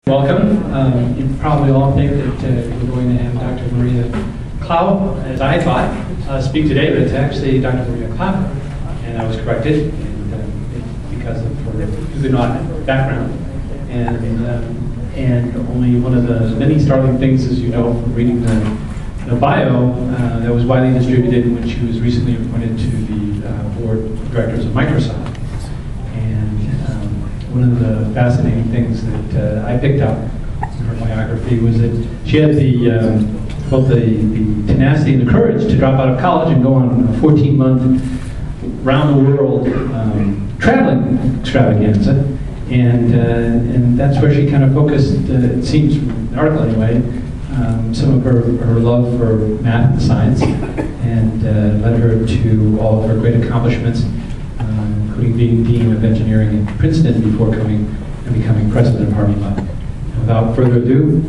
Welcome. You probably all think that we're going to have Dr. Maria Klawe, as I thought, speak today, but it's actually Dr. Maria Klawe, and I was corrected because of her Huguenot background. And only one of the many startling things, as you know from reading the bio, that was widely distributed when she was recently appointed to the board of directors of Microsoft. One of the fascinating things that I picked up in her biography was that she had both the tenacity and the courage to drop out of college and go on a 14-month round-the-world traveling extravaganza, and that's where she kind of focused, it seems from the article anyway, some of her love for math and science, and led her to all of her great accomplishments, including being Dean of Engineering at Princeton before coming and becoming President of Harvard. And without further ado,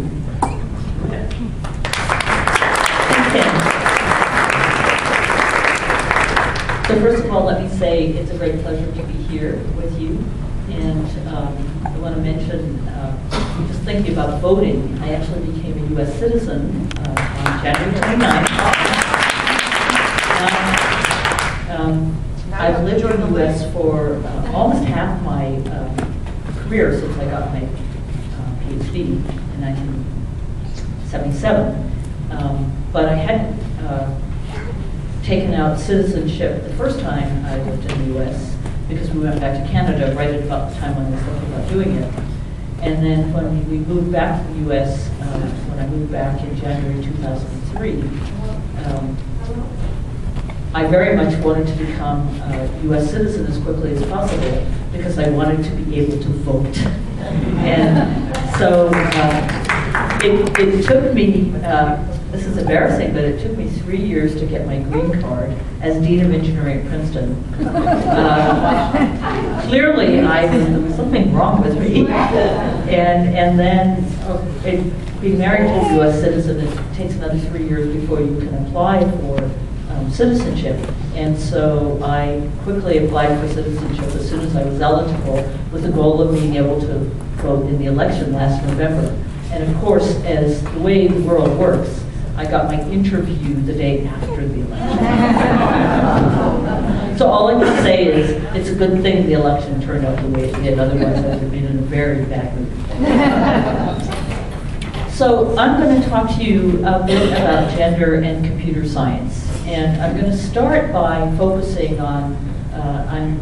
so first of all, let me say it's a great pleasure to be here with you. And I want to mention, just thinking about voting, I actually became a U.S. citizen on January 29th. I've lived in the U.S. for almost half my career since I got my PhD in 1977. But I hadn't taken out citizenship the first time I lived in the U.S. because we went back to Canada right at about the time when I was thinking about doing it. And then when we moved back to the U.S., when I moved back in January 2003, I very much wanted to become a U.S. citizen as quickly as possible because I wanted to be able to vote. And so it took me, this is embarrassing, but it took me 3 years to get my green card as Dean of Engineering at Princeton. Clearly, there was something wrong with me. And then being married to a U.S. citizen, it takes another 3 years before you can apply for citizenship. And so I quickly applied for citizenship as soon as I was eligible with the goal of being able to vote in the election last November. And of course, as the way the world works, I got my interview the day after the election. So all I can say is it's a good thing the election turned out the way it did, otherwise I would have been in a very bad mood. So I'm going to talk to you a bit about gender and computer science. And I'm going to start by focusing on, I'm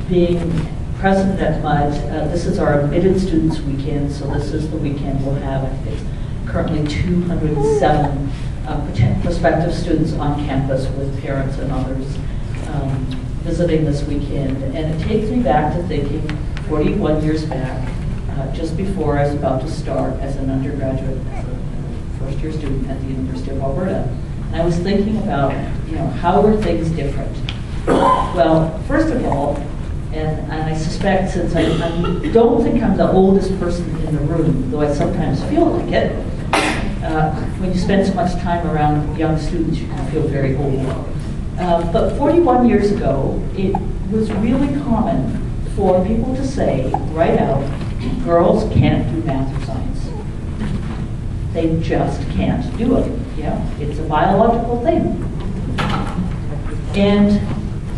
being present at MUD. This is our admitted students weekend, so this is the weekend we'll have. I think it's currently 207 prospective students on campus with parents and others visiting this weekend. And it takes me back to thinking 41 years back, just before I was about to start as an undergraduate, as a first-year student at the University of Alberta. And I was thinking about, how are things different? Well, first of all, and I suspect since I don't think I'm the oldest person in the room, though I sometimes feel like it, when you spend so much time around young students, you can feel very old. But 41 years ago, it was really common for people to say, right out, girls can't do math or science. They just can't do it. Yeah, it's a biological thing. And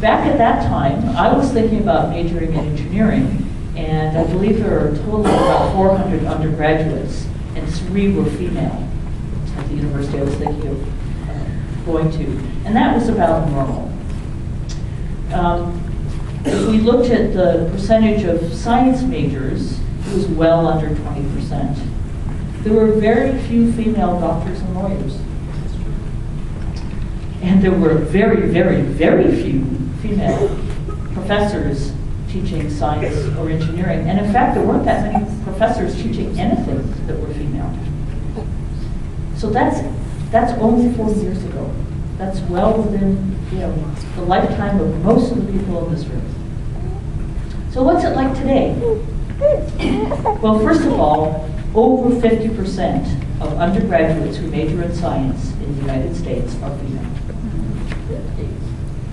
back at that time, I was thinking about majoring in engineering, and I believe there are a total of about 400 undergraduates, and 3 were female at the university I was thinking of going to. And that was about normal. If we looked at the percentage of science majors, it was well under 20%. There were very few female doctors and lawyers. And there were very, very, very few female professors teaching science or engineering. And in fact, there weren't that many professors teaching anything that were female. So that's only 40 years ago. That's well within the lifetime of most of the people in this room. So what's it like today? Well, first of all, over 50% of undergraduates who major in science in the United States are female.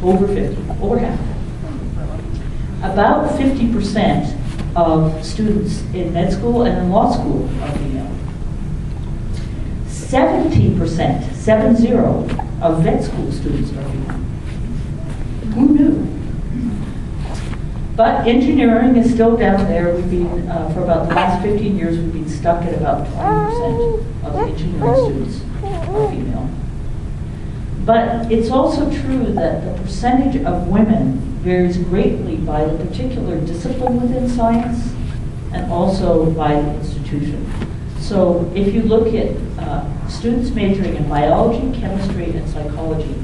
Over 50, over half. About 50% of students in med school and in law school are female. 70%, 70, of vet school students are female. Who knew? But engineering is still down there. We've been, for about the last 15 years, we've been stuck at about 20% of engineering students are female. But it's also true that the percentage of women varies greatly by the particular discipline within science and also by the institution. So if you look at students majoring in biology, chemistry, and psychology,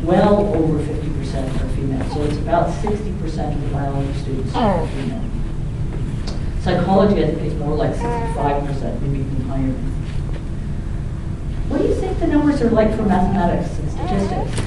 well over 50% are female. So it's about 60% of the biology students are female. Psychology, I think, is more like 65%, maybe even higher. What do you think the numbers are like for mathematics and statistics?